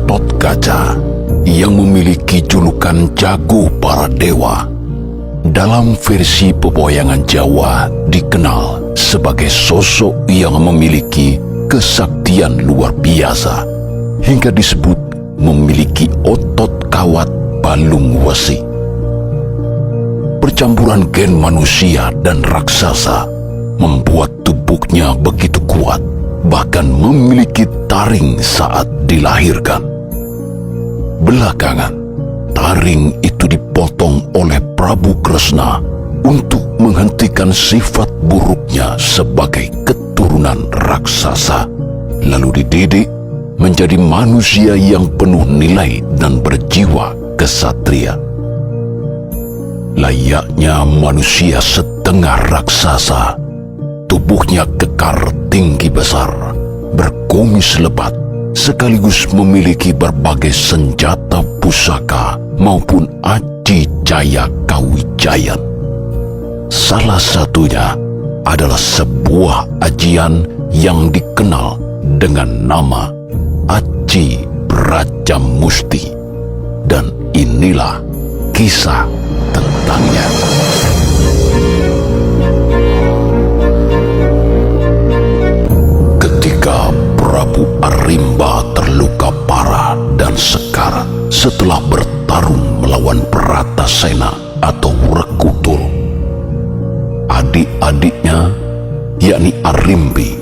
Gatotkaca yang memiliki julukan jago para dewa. Dalam versi pewayangan Jawa dikenal sebagai sosok yang memiliki kesaktian luar biasa hingga disebut memiliki otot kawat balung wesi. Percampuran gen manusia dan raksasa membuat tubuhnya begitu kuat, bahkan memiliki taring saat dilahirkan. Belakangan, taring itu dipotong oleh Prabu Kresna untuk menghentikan sifat buruknya sebagai keturunan raksasa, lalu dididik menjadi manusia yang penuh nilai dan berjiwa kesatria. Layaknya manusia setengah raksasa, tubuhnya kekar tinggi besar, berkumis lebat, sekaligus memiliki berbagai senjata pusaka maupun aji jaya kawijayan. Salah satunya adalah sebuah ajian yang dikenal dengan nama Aji Brajamusti, dan inilah kisah tentangnya. Ketika Prabu Arimba terluka parah dan sekarat setelah bertarung melawan Bratasena atau Rekutul, adik-adiknya yakni Arimbi,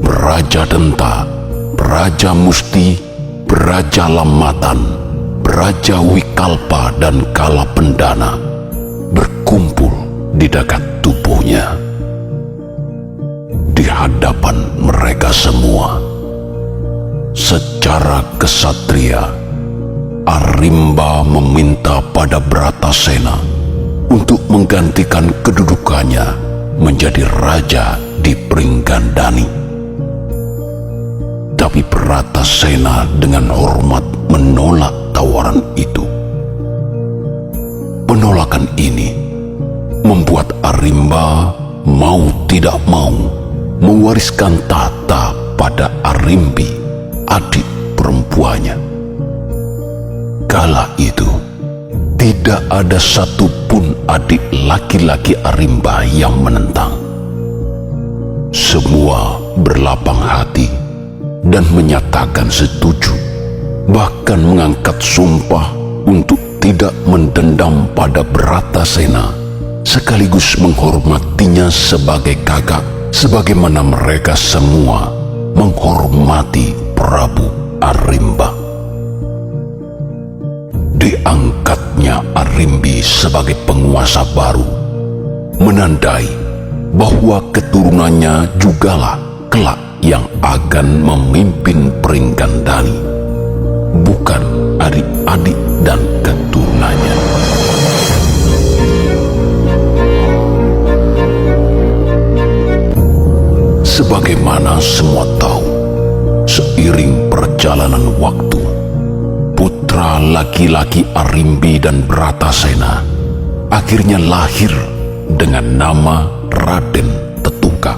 Brajadenta, Brajamusti, Brajalamatan, Brajawikalpa dan Kalapendana berkumpul di dekat tubuhnya. Di hadapan mereka semua, secara kesatria, Arimba meminta pada Bratasena untuk menggantikan kedudukannya menjadi raja di Pringgandani. Tapi Bratasena dengan hormat menolak tawaran itu. Penolakan ini membuat Arimba mau tidak mau mewariskan tahta pada Arimbi, adik perempuannya. Kala itu, tidak ada satupun adik laki-laki Arimba yang menentang. Semua berlapang hati dan menyatakan setuju, bahkan mengangkat sumpah untuk tidak mendendam pada Bratasena, sekaligus menghormatinya sebagai kakak, sebagaimana mereka semua menghormati Prabu Arimba. Diangkatnya Arimbi sebagai penguasa baru menandai bahwa keturunannya jugalah kelak yang akan memimpin Pringgandani, bukan adik-adik dan keturunannya. Sebagaimana semua tahu, seiring perjalanan waktu, putra laki-laki Arimbi dan Bratasena akhirnya lahir dengan nama Raden Tetuka.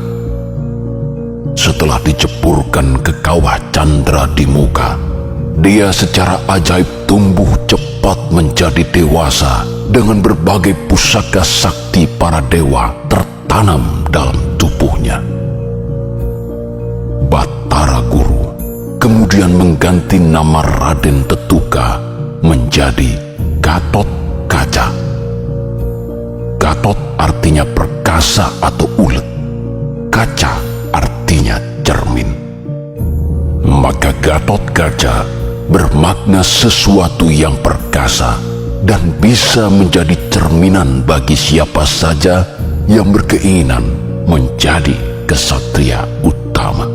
Setelah diceburkan ke kawah candra di muka, dia secara ajaib tumbuh cepat menjadi dewasa dengan berbagai pusaka sakti para dewa tertanam dalam tubuhnya. Batara Guru kemudian mengganti nama Raden Tetuka menjadi Gatotkaca. Gatot artinya perkasa atau ulet, kaca artinya cermin. Maka Gatotkaca bermakna sesuatu yang perkasa dan bisa menjadi cerminan bagi siapa saja yang berkeinginan menjadi kesatria utama.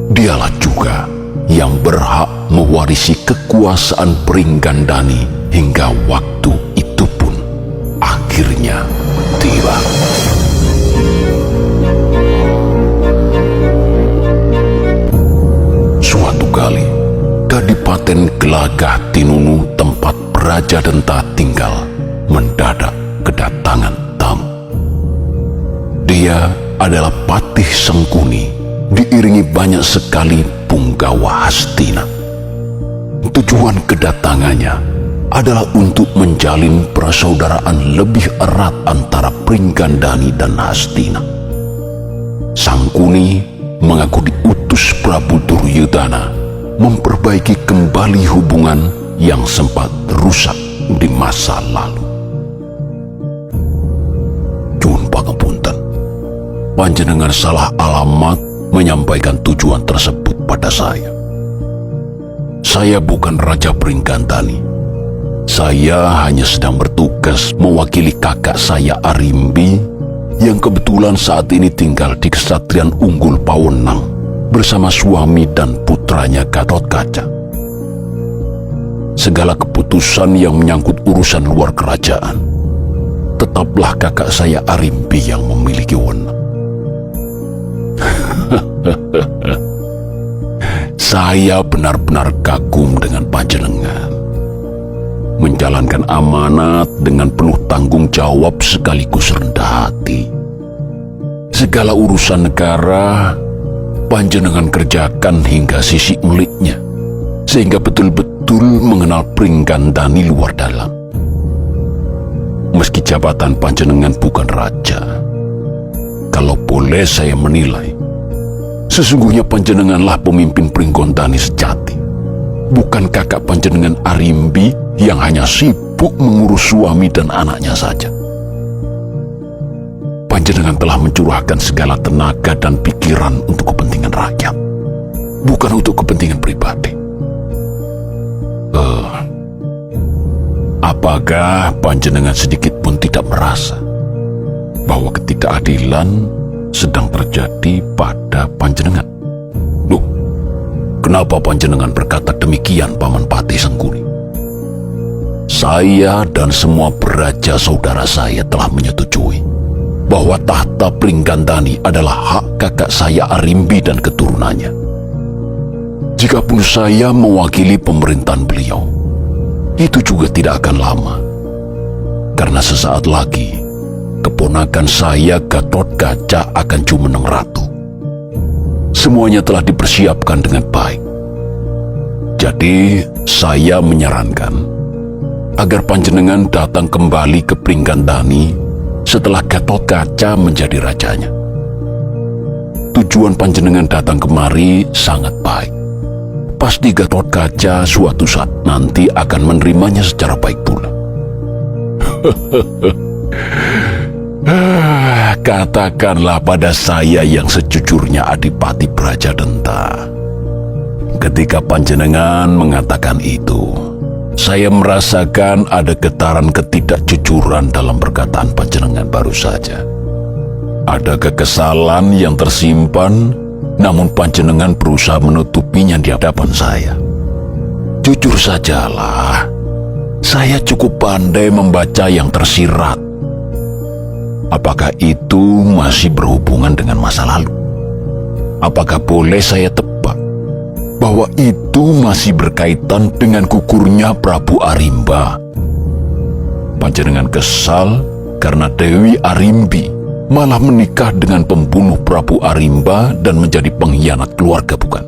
Dialah juga yang berhak mewarisi kekuasaan Pringgandani hingga waktu itu pun akhirnya tiba. Suatu kali, Kadipaten Gelagah Tinunu tempat Brajadenta tinggal mendadak kedatangan tamu. Dia adalah Patih Sengkuni, diiringi banyak sekali punggawa Hastina. Tujuan kedatangannya adalah untuk menjalin persaudaraan lebih erat antara Pringgandani dan Hastina. Sangkuni mengaku diutus Prabu Duryudana memperbaiki kembali hubungan yang sempat rusak di masa lalu. Nyuwun pangapunten, panjenengan salah alamat menyampaikan tujuan tersebut pada saya. Saya bukan Raja Pringgandani. Saya hanya sedang bertugas mewakili kakak saya Arimbi yang kebetulan saat ini tinggal di Kesatrian Unggul Pawenang bersama suami dan putranya Gatotkaca. Segala keputusan yang menyangkut urusan luar kerajaan, tetaplah kakak saya Arimbi yang memiliki wewenang. Saya benar-benar kagum dengan panjenengan. Menjalankan amanat dengan penuh tanggung jawab sekaligus rendah hati. Segala urusan negara panjenengan kerjakan hingga sisi meliknya, sehingga betul-betul mengenal Pringgandani luar dalam. Meski jabatan panjenengan bukan raja, kalau boleh saya menilai, sesungguhnya panjenenganlah pemimpin Pringgandani sejati, bukan kakak panjenengan Arimbi yang hanya sibuk mengurus suami dan anaknya saja. Panjenengan telah mencurahkan segala tenaga dan pikiran untuk kepentingan rakyat, bukan untuk kepentingan pribadi. Apakah panjenengan sedikit pun tidak merasa bahwa ketidakadilan sedang terjadi pada panjenengan? Loh, kenapa panjenengan berkata demikian, Paman Patih Sangkuni? Saya dan semua beraja saudara saya telah menyetujui bahwa tahta Pringgandani adalah hak kakak saya Arimbi dan keturunannya. Jikapun saya mewakili pemerintahan beliau, itu juga tidak akan lama, karena sesaat lagi keponakan saya Gatotkaca akan jumeneng ratu. Semuanya telah dipersiapkan dengan baik. Jadi saya menyarankan agar panjenengan datang kembali ke Pringgandani setelah Gatotkaca menjadi rajanya. Tujuan panjenengan datang kemari sangat baik. Pasti Gatotkaca suatu saat nanti akan menerimanya secara baik pula. Katakanlah pada saya yang sejujurnya Adipati Brajadenta. Ketika panjenengan mengatakan itu, saya merasakan ada getaran ketidakjujuran dalam perkataan panjenengan baru saja. Ada kekesalan yang tersimpan, namun panjenengan berusaha menutupinya di hadapan saya. Jujur sajalah, saya cukup pandai membaca yang tersirat. Apakah itu masih berhubungan dengan masa lalu? Apakah boleh saya tebak bahwa itu masih berkaitan dengan gugurnya Prabu Arimba? Panjenengan kesal karena Dewi Arimbi malah menikah dengan pembunuh Prabu Arimba dan menjadi pengkhianat keluarga, bukan?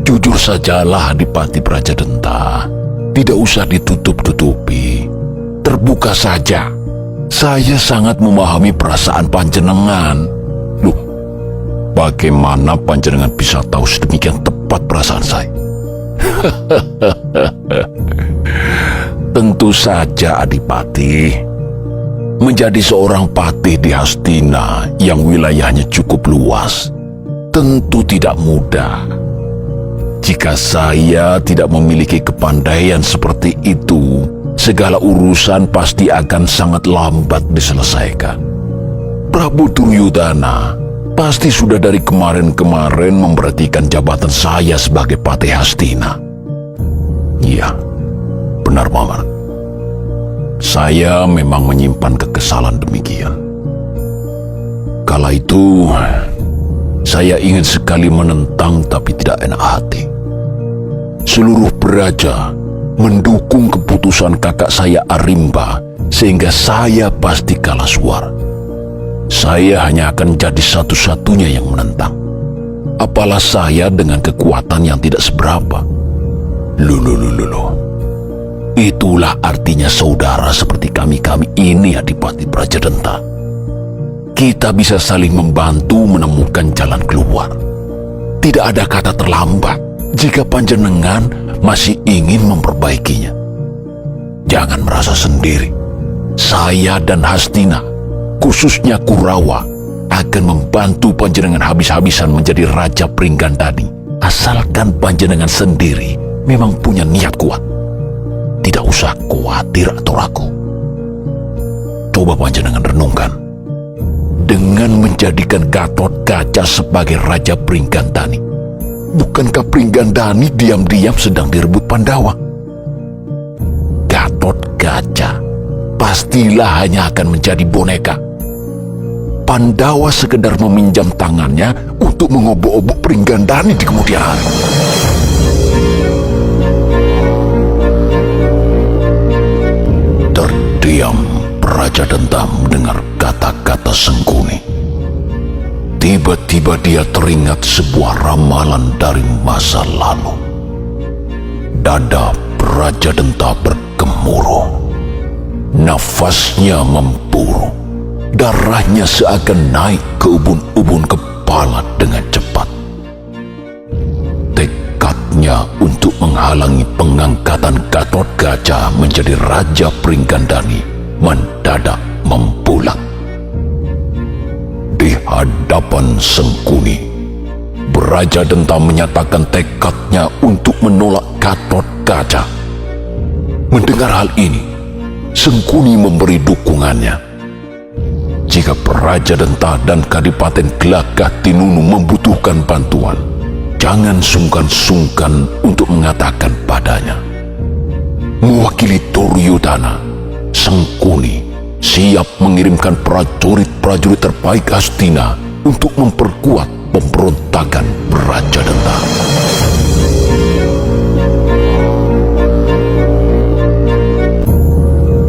Jujur sajalah Adipati Brajadenta, tidak usah ditutup-tutupi, terbuka saja. Saya sangat memahami perasaan panjenengan. Loh, bagaimana panjenengan bisa tahu sedemikian tepat perasaan saya? Tentu saja Adipati, menjadi seorang patih di Hastina yang wilayahnya cukup luas tentu tidak mudah. Jika saya tidak memiliki kepandaian seperti itu, segala urusan pasti akan sangat lambat diselesaikan. Prabu Duryudana pasti sudah dari kemarin-kemarin memperhatikan jabatan saya sebagai patih Hastina. Iya, benar Paman. Saya memang menyimpan kekesalan demikian. Kala itu, saya ingin sekali menentang tapi tidak enak hati. Seluruh beraja mendukung keputusan kakak saya Arimba, sehingga saya pasti kalah suara. Saya hanya akan jadi satu-satunya yang menentang. Apalah saya dengan kekuatan yang tidak seberapa. Loh. Itulah artinya saudara seperti kami-kami ini, Adipati Brajadenta. Kita bisa saling membantu menemukan jalan keluar. Tidak ada kata terlambat jika panjenengan masih ingin memperbaikinya. Jangan merasa sendiri. Saya dan Hastina, khususnya Kurawa, akan membantu panjenengan habis-habisan menjadi Raja Pringgandani. Asalkan panjenengan sendiri memang punya niat kuat. Tidak usah khawatir atau ragu. Coba panjenengan renungkan. Dengan menjadikan Gatotkaca sebagai Raja Pringgandani, bukankah Pringgandani diam-diam sedang direbut Pandawa? Gatotkaca pastilah hanya akan menjadi boneka. Pandawa sekedar meminjam tangannya untuk mengobok-obok Pringgandani di kemudian hari. Terdiam Brajadenta mendengar kata-kata Sengkuni. Tiba-tiba dia teringat sebuah ramalan dari masa lalu. Dada Brajadenta bergemuruh. Nafasnya memburu. Darahnya seakan naik ke ubun-ubun kepala dengan cepat. Tekadnya untuk menghalangi pengangkatan Gatotkaca menjadi Raja Pringgandani mendadak membulat. Di hadapan Sengkuni, Brajadenta menyatakan tekadnya untuk menolak Gatotkaca. Mendengar hal ini, Sengkuni memberi dukungannya. Jika Brajadenta dan Kadipaten Gelagah Tinunu membutuhkan bantuan, jangan sungkan-sungkan untuk mengatakan padanya. Mewakili Duryodhana, Sengkuni siap mengirimkan prajurit-prajurit terbaik Hastina untuk memperkuat pemberontakan Brajadenta.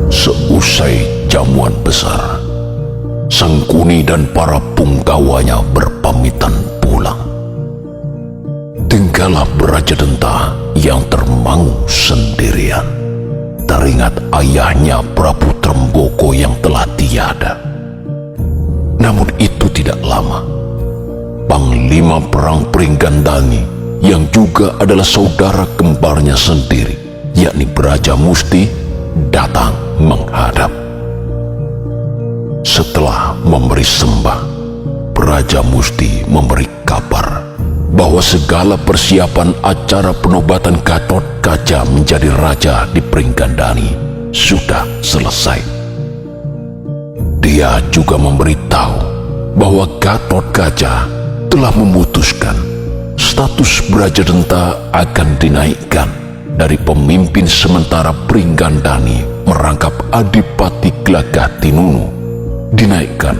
Seusai jamuan besar, Sengkuni dan para punggawanya berpamitan pulang. Tinggallah Brajadenta yang termangu sendirian. Teringat ayahnya Prabu Tremboko yang telah tiada. Namun itu tidak lama. Panglima Perang Pringgandani yang juga adalah saudara kembarnya sendiri, yakni Brajamusti, datang menghadap. Setelah memberi sembah, Brajamusti memberi kabar bahwa segala persiapan acara penobatan Gatotkaca menjadi raja di Pringgandani sudah selesai. Dia juga memberitahu bahwa Gatotkaca telah memutuskan status Brajadenta akan dinaikkan dari pemimpin sementara Pringgandani merangkap Adipati Gelagah Tinunu, dinaikkan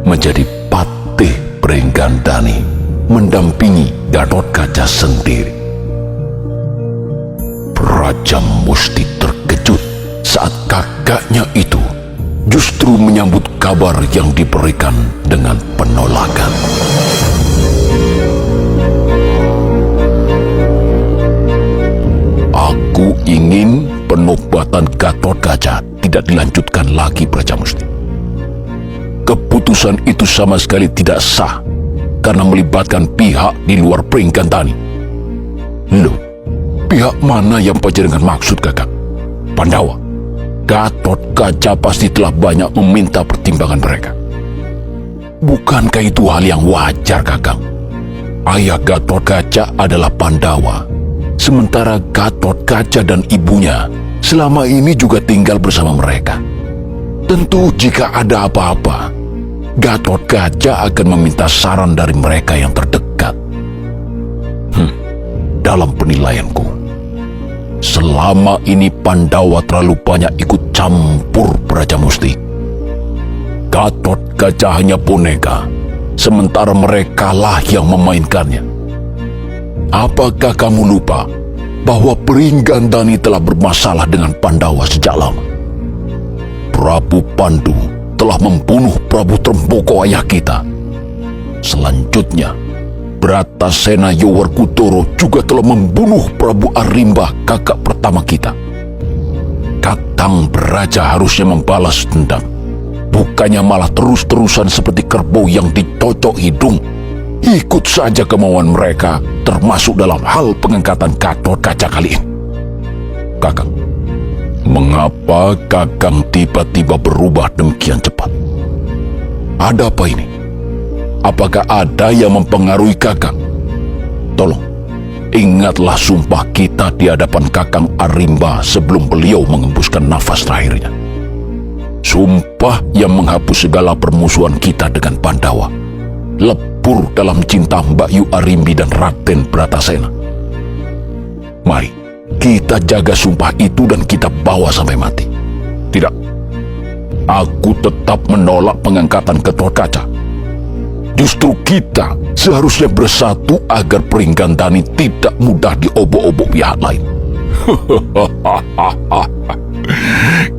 menjadi Patih Pringgandani, mendampingi Gatotkaca sendiri. Brajamusti terkejut saat kakaknya itu justru menyambut kabar yang diberikan dengan penolakan. Aku ingin penobatan Gatotkaca tidak dilanjutkan lagi, Brajamusti. Keputusan itu sama sekali tidak sah karena melibatkan pihak di luar Pringgandani. Loh, pihak mana yang panjenengan maksud, Kakak? Pandawa. Gatotkaca pasti telah banyak meminta pertimbangan mereka. Bukankah itu hal yang wajar, Kakang? Ayah Gatotkaca adalah Pandawa, sementara Gatotkaca dan ibunya selama ini juga tinggal bersama mereka. Tentu jika ada apa-apa, Gatotkaca akan meminta saran dari mereka yang terdekat. Dalam penilaianku, selama ini Pandawa terlalu banyak ikut campur Brajamusti. Gatotkaca hanya boneka, sementara merekalah yang memainkannya. Apakah kamu lupa bahwa Pringgandani telah bermasalah dengan Pandawa sejak lama? Prabu Pandu telah membunuh Prabu Tremboko ayah kita. Selanjutnya, Bratasena Yowarkutoro juga telah membunuh Prabu Arimba, kakak pertama kita. Kakang Beraja harusnya membalas dendam. Bukannya malah terus-terusan seperti kerbau yang dicocok hidung. Ikut saja kemauan mereka, termasuk dalam hal pengangkatan Gatotkaca kali ini. Kakang, mengapa Kakang tiba-tiba berubah demikian cepat? Ada apa ini? Apakah ada yang mempengaruhi Kakang? Tolong, ingatlah sumpah kita di hadapan Kakang Arimba sebelum beliau mengembuskan nafas terakhirnya. Sumpah yang menghapus segala permusuhan kita dengan Pandawa, lebur dalam cinta Mbakyu Arimbi dan Raden Bratasena. Mari, kita jaga sumpah itu dan kita bawa sampai mati. Tidak, aku tetap menolak pengangkatan Gatotkaca. Justru kita seharusnya bersatu agar Pringgandani tidak mudah diobok-obok pihak lain.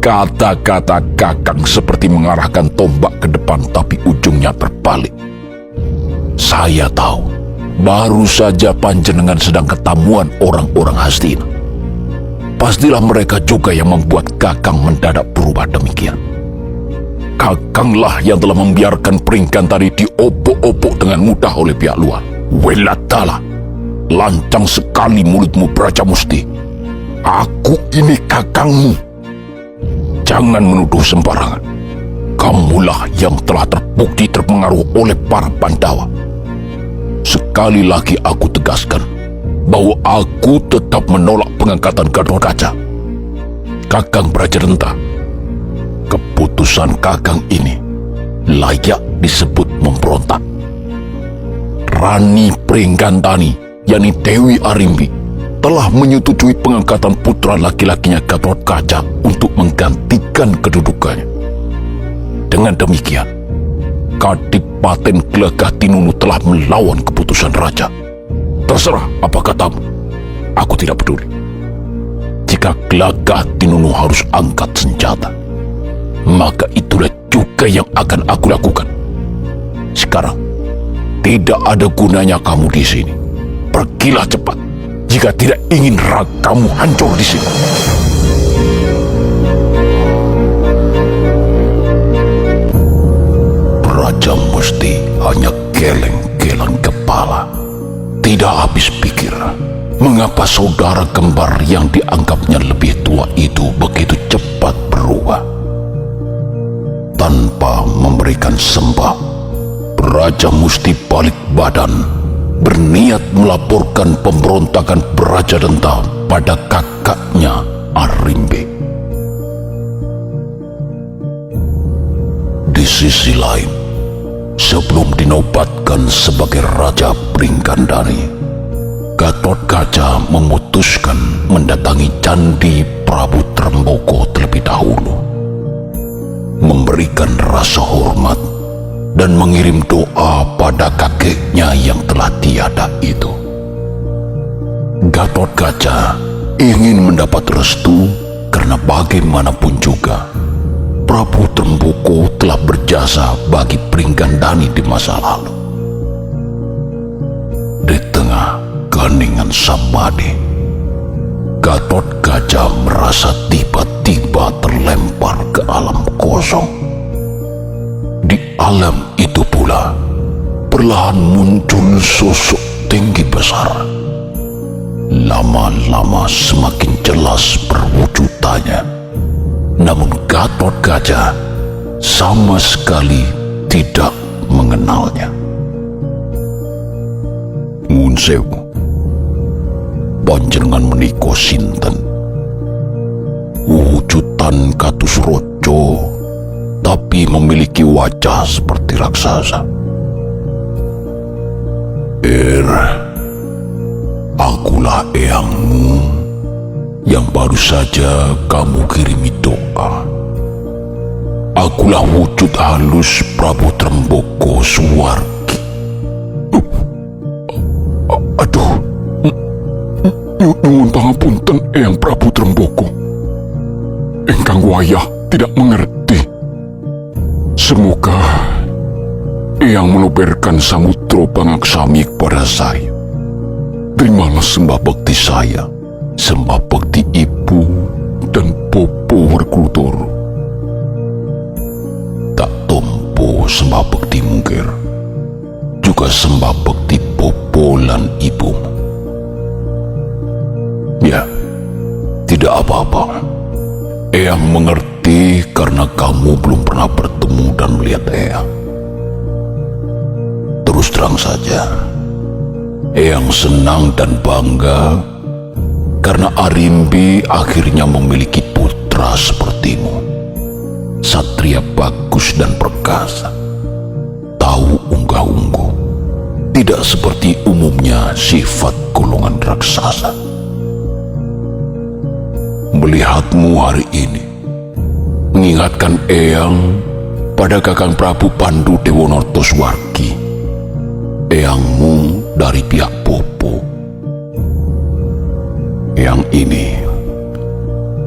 Kata-kata Kakang seperti mengarahkan tombak ke depan, tapi ujungnya terbalik. Saya tahu, baru saja panjenengan sedang ketamuan orang-orang Hastina. Pastilah mereka juga yang membuat Kakang mendadak berubah demikian. Kakanglah yang telah membiarkan Pringgandani diobok-obok dengan mudah oleh pihak luar. Welatala, lancang sekali mulutmu, Brajamusti. Aku ini kakangmu. Jangan menuduh sembarangan. Kamulah yang telah terbukti terpengaruh oleh para Pandawa. Sekali lagi aku tegaskan bahwa aku tetap menolak pengangkatan Gatotkaca. Kakang Brajadenta, keputusan Kakang ini layak disebut memberontak. Rani Pringgandani, yakni Dewi Arimbi, telah menyetujui pengangkatan putra laki-lakinya Gatotkaca untuk menggantikan kedudukannya. Dengan demikian, Kadipaten Gelagah Tinunu telah melawan keputusan raja. Terserah apa katamu, aku tidak peduli. Jika Gelagah Tinunu harus angkat senjata, maka itulah juga yang akan aku lakukan. Sekarang, tidak ada gunanya kamu di sini. Pergilah cepat, jika tidak ingin ragamu hancur di sini. Brajamusti hanya geleng-geleng kepala. Tidak habis pikir, mengapa saudara kembar yang dianggapnya lebih tua itu begitu cepat berubah. Tanpa memberikan sembah, Brajamusti balik badan, berniat melaporkan pemberontakan Brajadenta pada kakaknya Arimbi. Di sisi lain, sebelum dinobatkan sebagai Raja Pringgandani, Gatotkaca memutuskan mendatangi Candi Prabu Tremboko terlebih dahulu, memberikan rasa hormat dan mengirim doa pada kakeknya yang telah tiada itu. Gatotkaca ingin mendapat restu karena bagaimanapun juga Prabu Tremboko telah berjasa bagi Pringgandani di masa lalu. Di tengah keheningan sabadi, Gatotkaca merasa tiba-tiba terlempar ke alam kosong. Di alam itu pula perlahan muncul sosok tinggi besar. Lama-lama semakin jelas perwujudannya, namun Gatotkaca sama sekali tidak mengenalnya. Nuwun sewu, panjenengan menika sinten? Wujudan kados raja, tapi memiliki wajah seperti raksasa. Akulah eyangmu yang baru saja kamu kirimi doa. Akulah wujud halus Prabu Tremboko Suwargi. Aduh, nyuwun pangapunten Eyang Prabu Tremboko. Ingkang wayah tidak mengerti. Semoga Eyang meluberkan samudra pangaksami kepada saya. Terimalah sembah bakti saya, sembah bakti ibu dan Popo Werkudara. Tak tompo sembah bakti mungkir, juga sembah bakti Popo lan ibu. Ya, tidak apa-apa. Eyang mengerti karena kamu belum pernah bertemu dan melihat Eyang. Terus terang saja, Eyang senang dan bangga karena Arimbi akhirnya memiliki putra sepertimu. Satria bagus dan perkasa, tahu unggah-ungguh, tidak seperti umumnya sifat golongan raksasa. Melihatmu hari ini mengingatkan Eyang pada Kakang Prabu Pandu Dewonortoswargi, eyangmu dari pihak Popo. Yang ini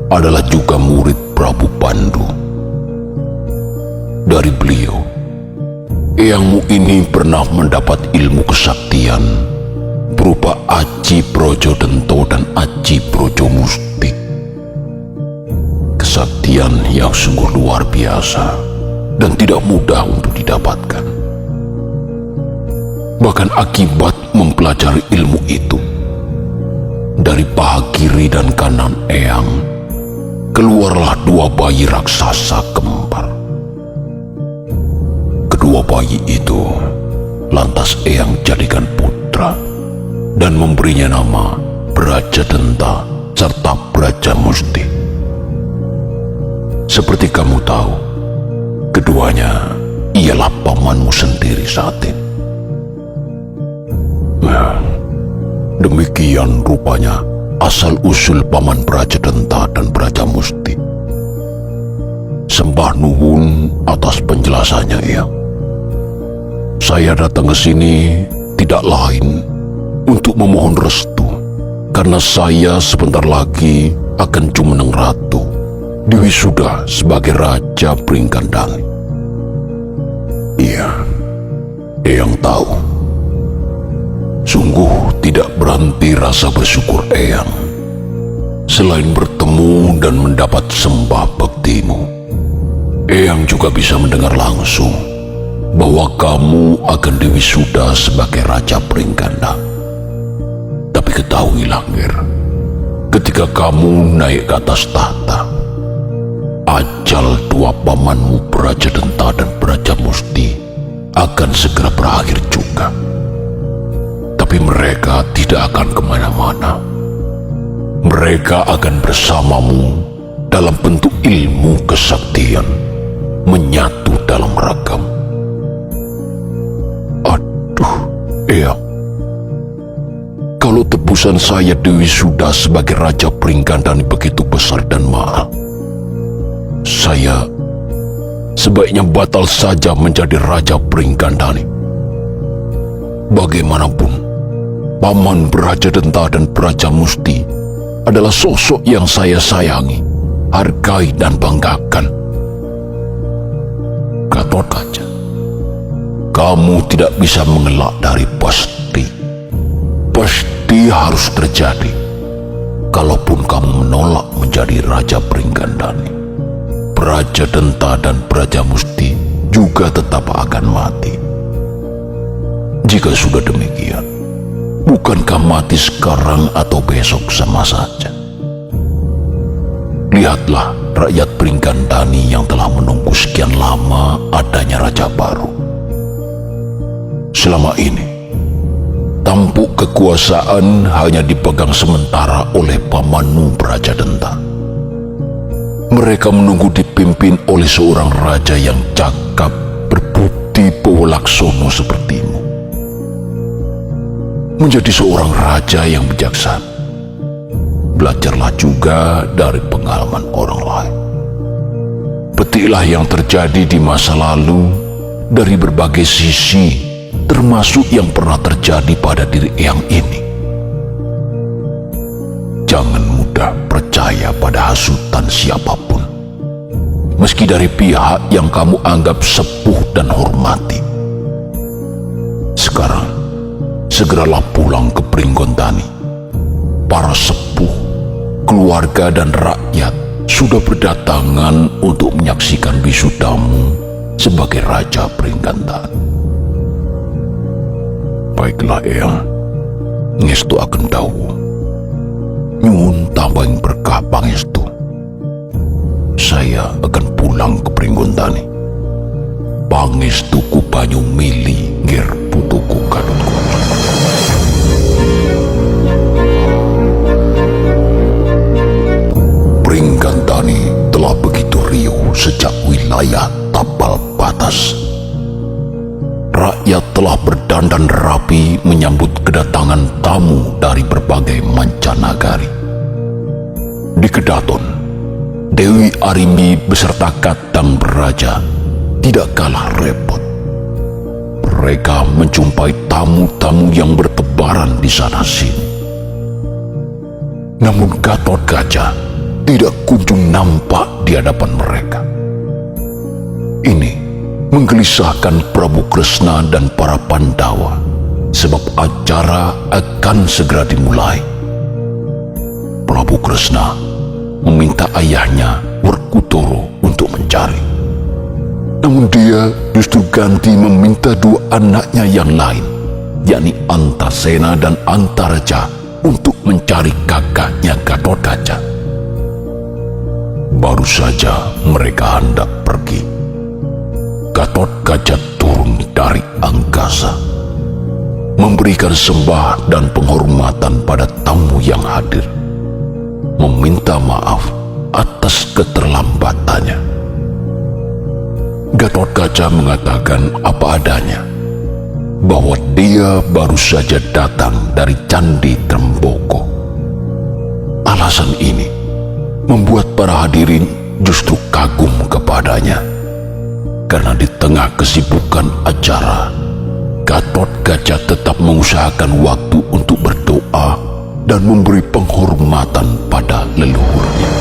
adalah juga murid Prabu Pandu. Dari beliau, eyangmu ini pernah mendapat ilmu kesaktian berupa Aji Brojodento dan Aji Brojomusti. Kesaktian yang sungguh luar biasa dan tidak mudah untuk didapatkan. Bahkan akibat mempelajari ilmu itu, dari paha kiri dan kanan Eyang keluarlah dua bayi raksasa kembar. Kedua bayi itu lantas Eyang jadikan putra dan memberinya nama Brajadenta serta Brajamusti. Seperti kamu tahu, keduanya ialah pamanmu sendiri saat ini. Nah, demikian rupanya asal-usul paman Brajadenta dan Brajamusti. Sembah nuwun atas penjelasannya, Eyang. Saya datang ke sini tidak lain untuk memohon restu, karena saya sebentar lagi akan jumeneng ratu diwisuda sebagai Raja Pringgandani. Iya, Eyang tahu. Sungguh tidak berhenti rasa bersyukur Eyang. Selain bertemu dan mendapat sembah baktimu, Eyang juga bisa mendengar langsung bahwa kamu akan diwisuda sebagai Raja Pringganda. Tapi ketahuilah, Nger, ketika kamu naik ke atas tahta, ajal dua pamanmu Brajadenta dan Brajamusti akan segera berakhir juga. Tapi mereka tidak akan kemana-mana. Mereka akan bersamamu dalam bentuk ilmu kesaktian, menyatu dalam ragam. Aduh, Eyang, kalau tebusan saya diwisuda sebagai Raja Pringgandani begitu besar dan mahal, saya sebaiknya batal saja menjadi Raja Pringgandani. Bagaimanapun, Paman Brajadenta dan Brajamusti adalah sosok yang saya sayangi, hargai dan banggakan. Gatot Kaca, kamu tidak bisa mengelak dari pasti. Pasti harus terjadi. Kalaupun kamu menolak menjadi Raja Pringgandani, Brajadenta dan Brajamusti juga tetap akan mati. Jika sudah demikian, bukankah mati sekarang atau besok sama saja? Lihatlah rakyat Pringgandani yang telah menunggu sekian lama adanya raja baru. Selama ini, tampuk kekuasaan hanya dipegang sementara oleh pamanmu Brajadenta. Mereka menunggu dipimpin oleh seorang raja yang cakap, berbudi pewelaksono sepertimu. Menjadi seorang raja yang bijaksana, belajarlah juga dari pengalaman orang lain. Petiklah yang terjadi di masa lalu dari berbagai sisi, termasuk yang pernah terjadi pada diri Eyang ini. Jangan mudah percaya pada hasutan siapapun, meski dari pihak yang kamu anggap sepuh dan hormati. Sekarang, segeralah pulang ke Pringgondani. Para sepuh, keluarga dan rakyat sudah berdatangan untuk menyaksikan wisudamu sebagai Raja Pringgandani. Baiklah, Eyang. Ngestu akan dawu. Nyuwun tambahing berkah pangestu. Saya akan pulang ke Pringgondani. Pangestuku banyu mili ngir putuku Gatotkaca. Pringgandani telah begitu riuh sejak wilayah tapal batas. Rakyat telah berdandan rapi menyambut kedatangan tamu dari berbagai mancanagari. Di Kedaton, Dewi Arimbi beserta Kadang Beraja tidak kalah repot. Mereka menjumpai tamu-tamu yang bertebaran di sana sini. Namun Gatotkaca tidak kunjung nampak di hadapan mereka. Ini menggelisahkan Prabu Kresna dan para Pandawa, sebab acara akan segera dimulai. Prabu Kresna meminta ayahnya Werkudara untuk mencari. Namun dia justru ganti meminta dua anaknya yang lain, yakni Antasena dan Antareja, untuk mencari kakaknya Gatotkaca. Baru saja mereka hendak pergi, Gatotkaca turun dari angkasa, memberikan sembah dan penghormatan pada tamu yang hadir, meminta maaf atas keterlambatannya. Gatotkaca mengatakan apa adanya, bahwa dia baru saja datang dari Candi Tremboko. Alasan ini membuat para hadirin justru kagum kepadanya, karena di tengah kesibukan acara, Gatotkaca tetap mengusahakan waktu untuk berdoa dan memberi penghormatan pada leluhurnya.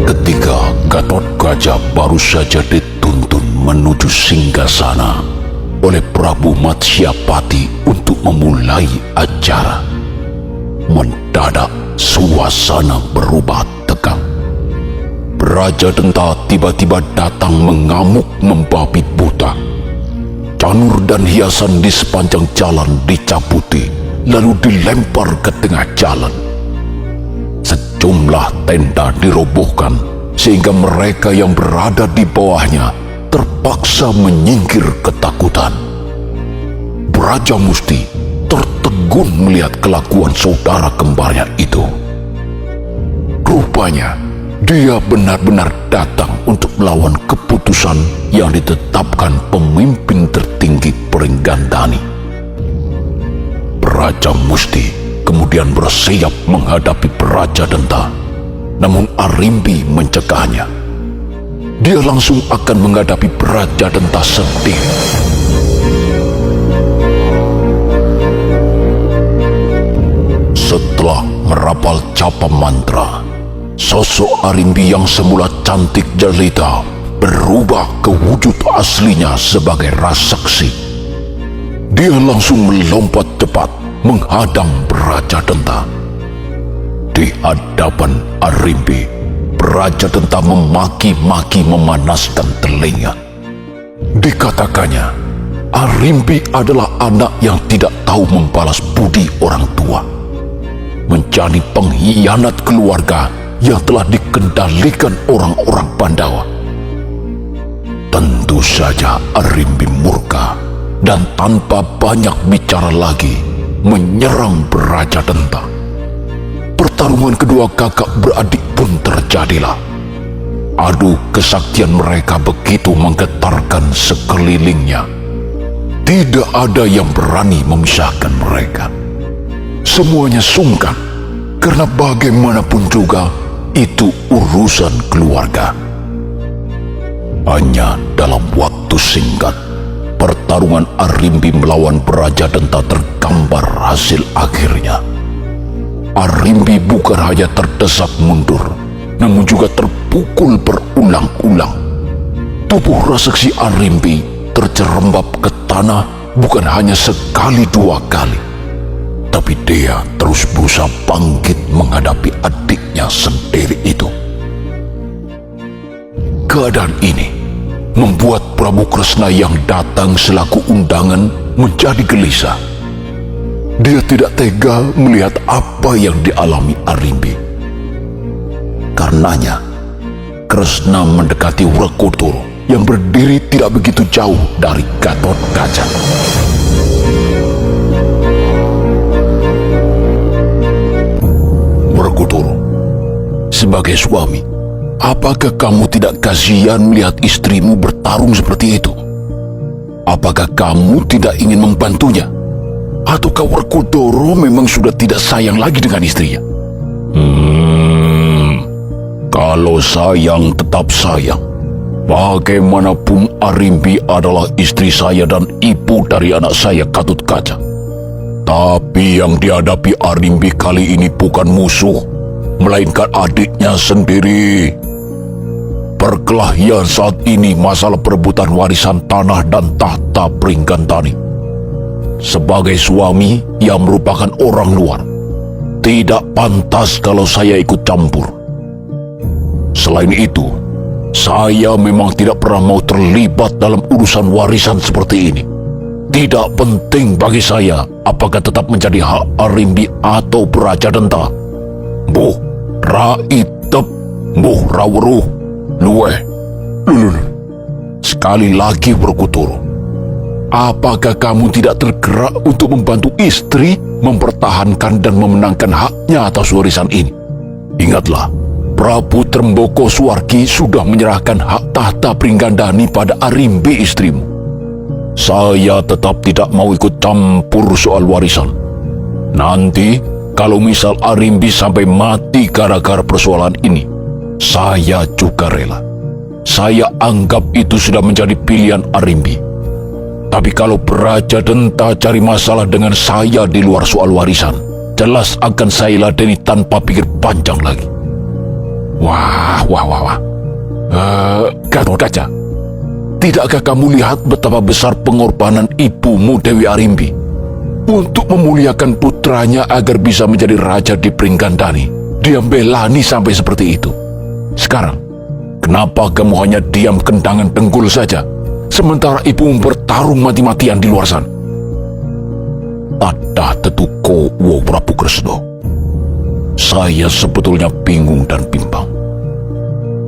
Ketika Gatotkaca baru saja dituntun menuju singgasana oleh Prabu Matsyapati untuk memulai acara, mendadak suasana berubah tegang. Raja Denta tiba-tiba datang mengamuk membabi buta. Canur dan hiasan di sepanjang jalan dicabuti, lalu dilempar ke tengah jalan. Sejumlah tenda dirobohkan, sehingga mereka yang berada di bawahnya terpaksa menyingkir ketakutan. Braja Musti tertegun melihat kelakuan saudara kembarnya itu. Rupanya dia benar-benar datang untuk melawan keputusan yang ditetapkan pemimpin tertinggi Pringgandani. Braja Musti kemudian bersiap menghadapi Braja Denta, namun Arimbi mencegahnya. Dia langsung akan menghadapi Braja Denta sendiri. Setelah merapal japa mantra, sosok Arimbi yang semula cantik jelita berubah ke wujud aslinya sebagai rasekshi. Dia langsung melompat cepat menghadang Braja Denta. Di hadapan Arimbi, Braja Denta memaki-maki memanaskan telinga. Dikatakannya, Arimbi adalah anak yang tidak tahu membalas budi orang tua, menjadi pengkhianat keluarga yang telah dikendalikan orang-orang Pandawa. Tentu saja Arimbi murka dan tanpa banyak bicara lagi menyerang Braja Denta. Pertarungan kedua kakak beradik pun terjadilah. Adu kesaktian mereka begitu menggetarkan sekelilingnya. Tidak ada yang berani memisahkan mereka. Semuanya sungkan, karena bagaimanapun juga itu urusan keluarga. Hanya dalam waktu singkat, pertarungan Arimbi melawan Braja Denta tergambar hasil akhirnya. Arimbi bukan hanya terdesak mundur, namun juga terpukul berulang-ulang tubuh Raseksi Arimbi terjerembab ke tanah bukan hanya sekali dua kali, tapi dia terus berusaha bangkit menghadapi adiknya sendiri itu. Keadaan ini membuat Prabu Kresna yang datang selaku undangan menjadi gelisah. Dia tidak tega melihat apa yang dialami Arimbi. Karenanya, Kresna mendekati Wrekodara yang berdiri tidak begitu jauh dari Gatotkaca. Wrekodara, sebagai suami, apakah kamu tidak kasihan melihat istrimu bertarung seperti itu? Apakah kamu tidak ingin membantunya? Ataukah Wrekodara memang sudah tidak sayang lagi dengan istrinya? Kalau sayang tetap sayang. Bagaimanapun Arimbi adalah istri saya dan ibu dari anak saya Gatotkaca. Tapi yang dihadapi Arimbi kali ini bukan musuh, melainkan adiknya sendiri. Perkelahian saat ini masalah perebutan warisan tanah dan tahta Pringgandani. Sebagai suami yang merupakan orang luar, tidak pantas kalau saya ikut campur. Selain itu, saya memang tidak pernah mau terlibat dalam urusan warisan seperti ini. Tidak penting bagi saya apakah tetap menjadi hak Arimbi atau Brajadenta. Buh Raitep, buh Raweruh, luweh, lulul. Sekali lagi Wrekodara, apakah kamu tidak tergerak untuk membantu istri mempertahankan dan memenangkan haknya atas warisan ini? Ingatlah, Prabu Tremboko Suwargi sudah menyerahkan hak tahta Pringgandani pada Arimbi istrimu. Saya tetap tidak mau ikut campur soal warisan. Nanti, kalau misal Arimbi sampai mati gara-gara persoalan ini, saya juga rela. Saya anggap itu sudah menjadi pilihan Arimbi. Tapi kalau Brajadenta cari masalah dengan saya di luar soal warisan, jelas akan saya ladeni tanpa pikir panjang lagi. Wah. Gatotkaca, tidakkah kamu lihat betapa besar pengorbanan ibumu Dewi Arimbi untuk memuliakan putranya agar bisa menjadi raja di Pringgandani? Dia belani sampai seperti itu. Sekarang, kenapa kamu hanya diam kendangan tenggul saja, sementara ibumu bertarung mati-matian di luar sana? Tadah tetuko wo Prabu Kresna. Saya sebetulnya bingung dan bimbang.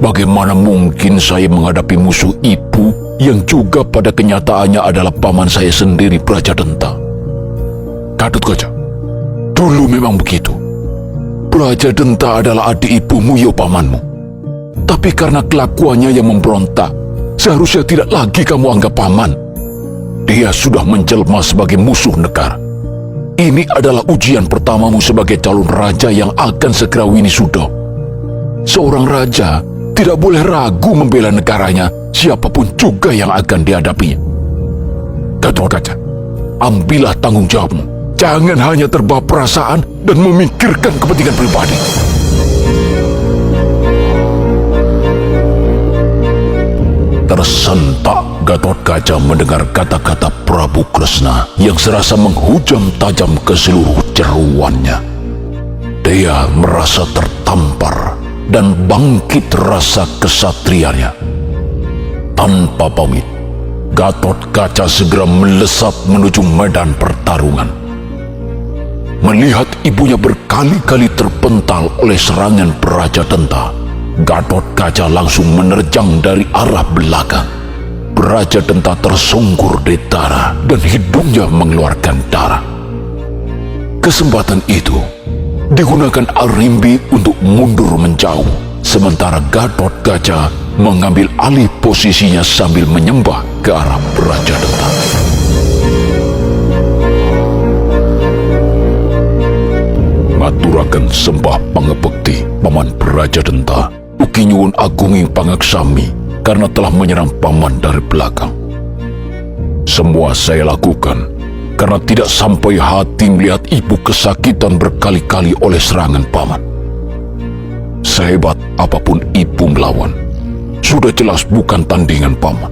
Bagaimana mungkin saya menghadapi musuh ibu yang juga pada kenyataannya adalah paman saya sendiri, Brajadenta? Gatotkaca, dulu memang begitu. Brajadenta adalah adik ibumu, ya pamanmu. Tapi karena kelakuannya yang memberontak, seharusnya tidak lagi kamu anggap paman. Dia sudah menjelma sebagai musuh negara. Ini adalah ujian pertamamu sebagai calon raja yang akan segera wisuda. Seorang raja tidak boleh ragu membela negaranya, siapapun juga yang akan dihadapinya. Gatotkaca, ambillah tanggung jawabmu. Jangan hanya terbawa perasaan dan memikirkan kepentingan pribadi. Tersentak Gatotkaca mendengar kata-kata Prabu Kresna yang serasa menghujam tajam ke seluruh jeruannya. Dia merasa tertampar dan bangkit rasa kesatrianya. Tanpa pamit, Gatotkaca segera melesat menuju medan pertarungan. Melihat ibunya berkali-kali terpental oleh serangan Brajadenta, Gatotkaca langsung menerjang dari arah belakang. Brajadenta tersungkur di tanah dan hidungnya mengeluarkan darah. Kesempatan itu digunakan Arimbi untuk mundur menjauh, sementara Gatotkaca mengambil alih posisinya sambil menyembah ke arah Brajadenta. Ngaturaken sembah pangabekti Paman Brajadenta, ugi nyuwun agunging pangaksami karena telah menyerang paman dari belakang. Semua saya lakukan karena tidak sampai hati melihat ibu kesakitan berkali-kali oleh serangan paman. Sehebat apapun ibu melawan, sudah jelas bukan tandingan paman.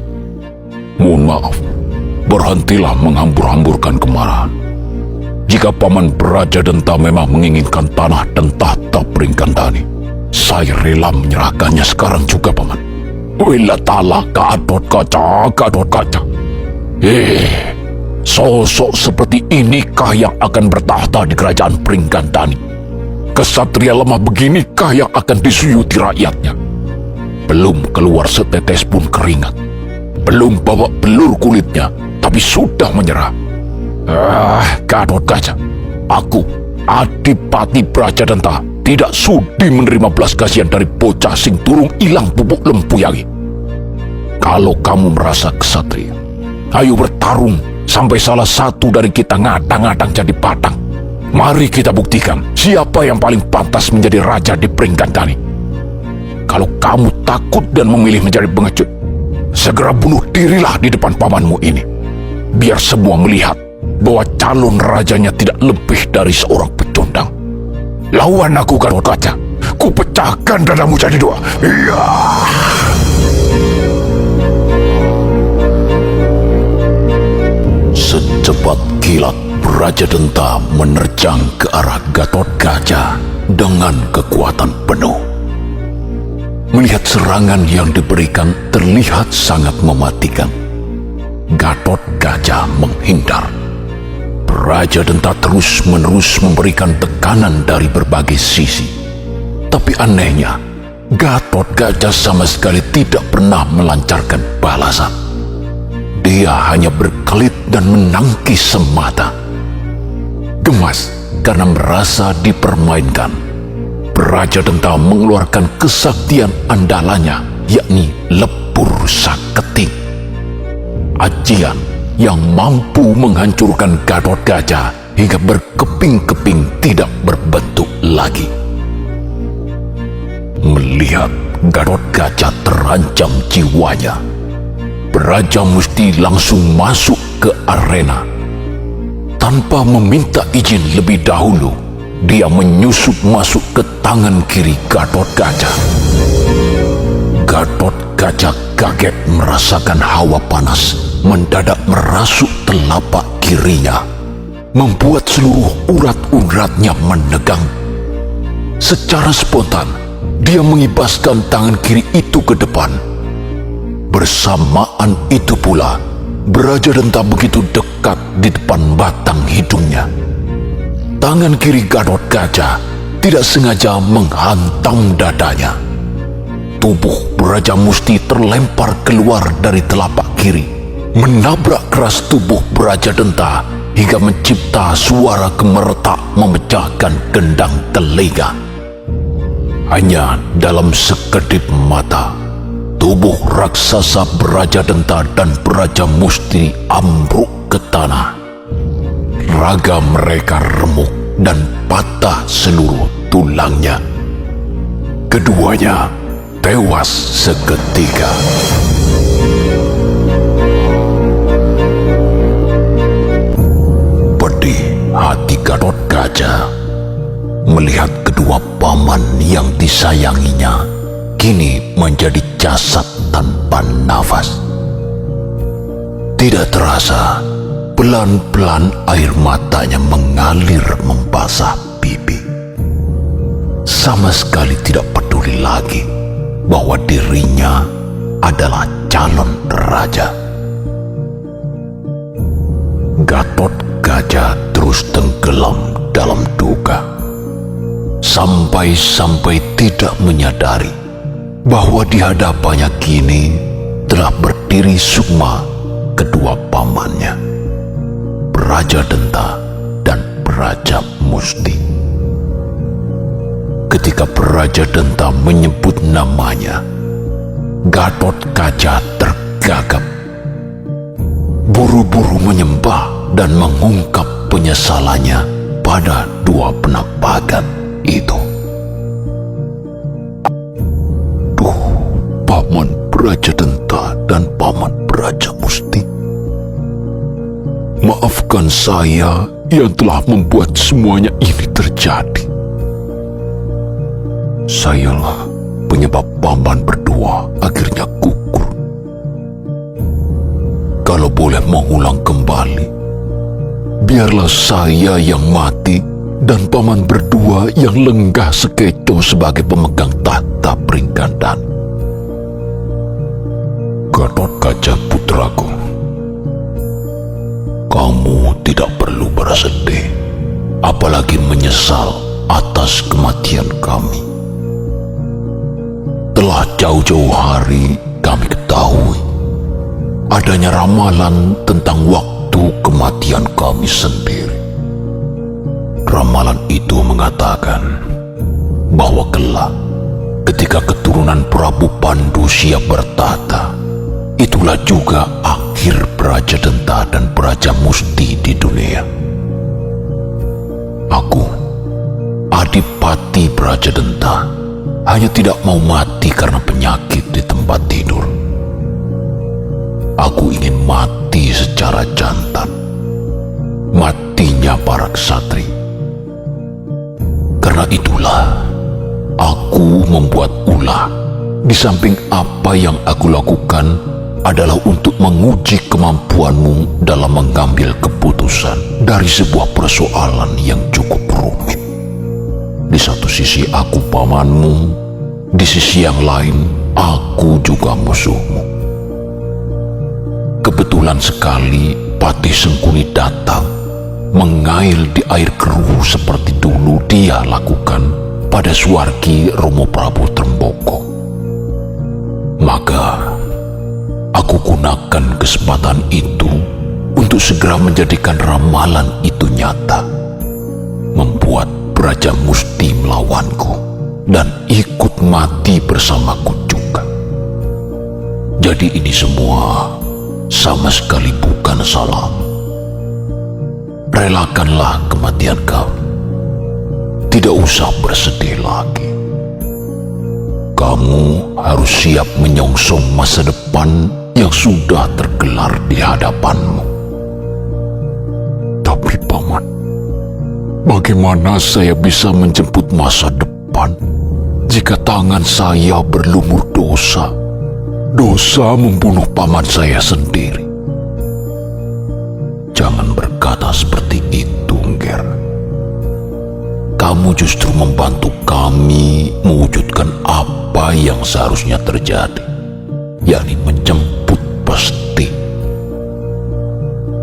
Mohon maaf, berhentilah menghambur-hamburkan kemarahan. Jika paman Praja Denta memang menginginkan tanah dan tahta Pringgandani, saya rela menyerahkannya sekarang juga, paman. Wila ta'ala, Gatot Kaca. Sosok seperti inikah yang akan bertahta di kerajaan Pringgandani? Kesatria lemah beginikah yang akan disuyuti rakyatnya? Belum keluar setetes pun keringat, belum babak belur kulitnya, tapi sudah menyerah. Gatot Kaca, aku, Adipati Praja Denta, tidak sudi menerima belas kasihan dari bocah sing turung ilang pupuk lempuyangi. Kalau kamu merasa kesatria, ayo bertarung sampai salah satu dari kita ngadang-ngadang jadi batang. Mari kita buktikan siapa yang paling pantas menjadi raja di Pringgandani. Kalau kamu takut dan memilih menjadi pengecut, segera bunuh dirilah di depan pamanmu ini. Biar semua melihat bahwa calon rajanya tidak lebih dari seorang pecundang. Lawan aku, Gatot Kaca. Ku pecahkan dadamu jadi dua. Iya. Secepat kilat, Praja Denta menerjang ke arah Gatot Kaca dengan kekuatan penuh. Melihat serangan yang diberikan terlihat sangat mematikan, Gatot Kaca menghindar. Praja Denta terus-menerus memberikan tekanan dari berbagai sisi. Tapi anehnya, Gatot Kaca sama sekali tidak pernah melancarkan balasan. Dia hanya berkelit dan menangkis semata. Gemas karena merasa dipermainkan, Praja Denta mengeluarkan kesaktian andalannya, yakni Lepur Saketing. Ajian yang mampu menghancurkan Gatot Kaca hingga berkeping-keping tidak berbentuk lagi. Melihat Gatot Kaca terancam jiwanya, Praja Musti langsung masuk ke arena. Tanpa meminta izin lebih dahulu, dia menyusup masuk ke tangan kiri Gatot Kaca. Gatot Kaca kaget merasakan hawa panas mendadak merasuk telapak kirinya, membuat seluruh urat-uratnya menegang. Secara spontan, dia mengibaskan tangan kiri itu ke depan. Bersamaan itu pula, Praja Denta begitu dekat di depan batang hidungnya. Tangan kiri Gatot Kaca tidak sengaja menghantam dadanya. Tubuh Praja Musti terlempar keluar dari telapak kiri, menabrak keras tubuh Praja Denta hingga mencipta suara gemeretak memecahkan gendang telinga. Hanya dalam sekedip mata, tubuh raksasa Praja Denta dan Praja Musti ambruk ke tanah. Raga mereka remuk dan patah seluruh tulangnya. Keduanya tewas seketika. Pedih hati Gatot Kaca melihat kedua paman yang disayanginya kini menjadi jasad tanpa nafas. Tidak terasa, pelan-pelan air matanya mengalir membasah pipi. Sama sekali tidak peduli lagi bahwa dirinya adalah calon raja. Gatot Kaca terus tenggelam dalam duka, sampai-sampai tidak menyadari bahwa di hadapannya kini telah berdiri sukma kedua pamannya, Praja Denta dan Praja Musti. Ketika Praja Denta menyebut namanya, Gatot Kaca tergagap. Buru-buru menyembah dan mengungkap penyesalannya pada dua penampakan itu. Paman Praja Denta dan Paman Praja Musti, maafkan saya yang telah membuat semuanya ini terjadi. Sayalah penyebab paman berdua akhirnya gugur. Kalau boleh mengulang kembali, biarlah saya yang mati dan paman berdua yang lenggah sekeco sebagai pemegang tahta Pringgandani. Gatotkaca putraku, kamu tidak perlu bersedih, apalagi menyesal atas kematian kami. Telah jauh-jauh hari kami ketahui adanya ramalan tentang waktu kematian kami sendiri. Ramalan itu mengatakan bahwa kelak ketika keturunan Prabu Pandu siap bertahta, itulah juga akhir Brajadenta dan Brajamusti di dunia. Aku, Adipati Brajadenta, hanya tidak mau mati karena penyakit di tempat tidur. Aku ingin mati secara jantan, matinya para ksatri. Karena itulah aku membuat ulah. Di samping apa yang aku lakukan adalah untuk menguji kemampuanmu dalam mengambil keputusan dari sebuah persoalan yang cukup rumit. Di satu sisi aku pamanmu, di sisi yang lain aku juga musuhmu. Kebetulan sekali Patih Sengkuni datang, mengail di air keruh seperti dulu dia lakukan pada Suwargi Romo Prabu Tremboko. Maka aku gunakan kesempatan itu untuk segera menjadikan ramalan itu nyata, membuat Brajamusti melawanku dan ikut mati bersamaku juga. Jadi ini semua sama sekali bukan salahmu. Relakanlah kematian kau. Tidak usah bersedih lagi. Kamu harus siap menyongsong masa depan yang sudah tergelar di hadapanmu. Tapi paman, bagaimana saya bisa menjemput masa depan jika tangan saya berlumur dosa? Dosa membunuh paman saya sendiri. Jangan berkata seperti itu, Ngger. Kamu justru membantu kami mewujudkan apa yang seharusnya terjadi, yakni menjemput Pesti.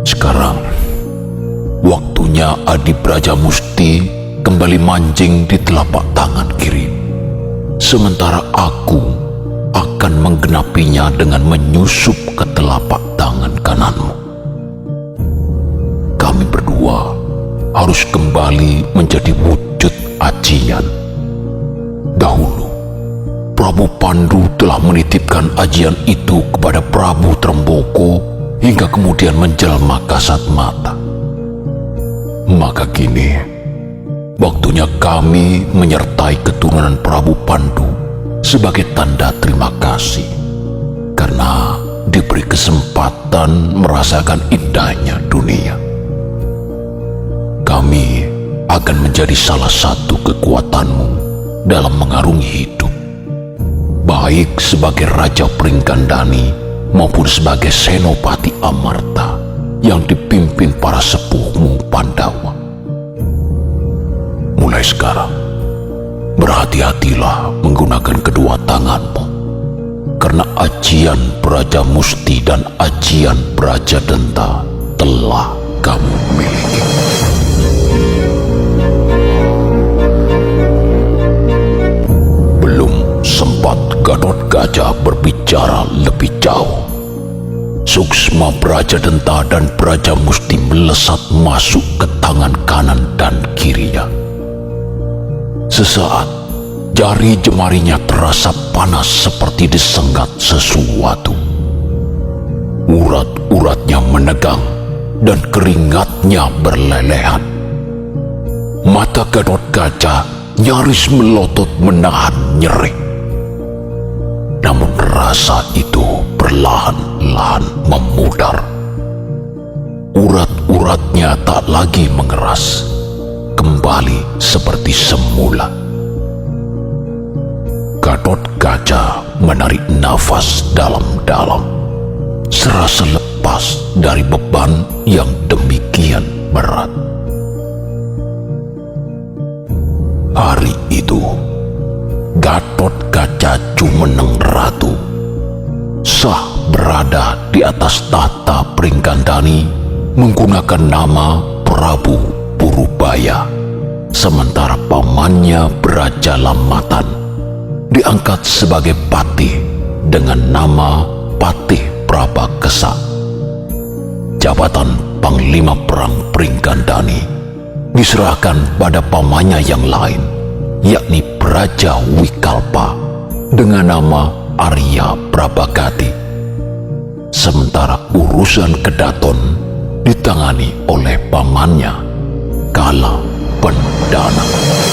Sekarang, waktunya Adi Brajamusti kembali mancing di telapak tangan kiri. Sementara aku akan menggenapinya dengan menyusup ke telapak tangan kananmu. Kami berdua harus kembali menjadi wujud ajian. Dahulu, Prabu Pandu telah menitipkan ajian itu kepada Prabu Tremboko hingga kemudian menjelma kasat mata. Maka kini, waktunya kami menyertai keturunan Prabu Pandu sebagai tanda terima kasih karena diberi kesempatan merasakan indahnya dunia. Kami akan menjadi salah satu kekuatanmu dalam mengarungi hidup, baik sebagai Raja Pringgandani maupun sebagai Senopati Amarta yang dipimpin para sepuhmu Pandawa. Mulai sekarang, berhati-hatilah menggunakan kedua tanganmu, karena ajian Brajamusti dan ajian Brajadenta telah kamu miliki. Belum sempat Gatotkaca berbicara lebih jauh, Suksma Brajadenta dan Brajamusti melesat masuk ke tangan kanan dan kirinya. Sesaat, jari jemarinya terasa panas seperti disengat sesuatu. Urat-uratnya menegang dan keringatnya berlelehan. Mata Gatotkaca nyaris melotot menahan nyeri. Namun rasa itu perlahan-lahan memudar. Urat-uratnya tak lagi mengeras, kembali seperti semula. Gatot Kaca menarik nafas dalam-dalam, serasa lepas dari beban yang demikian berat. Hari itu, Gatot Kaca Jumeneng Ratu sah berada di atas tahta Pringgandani menggunakan nama Prabu Purubaya, sementara pamannya Braja Lamatan diangkat sebagai patih dengan nama Patih Prabakesa. Jabatan Panglima Perang Pringgandani diserahkan pada pamannya yang lain, yakni Braja Wikalpa dengan nama Arya Prabagati, sementara urusan Kedaton ditangani oleh pamannya Kala Pendana.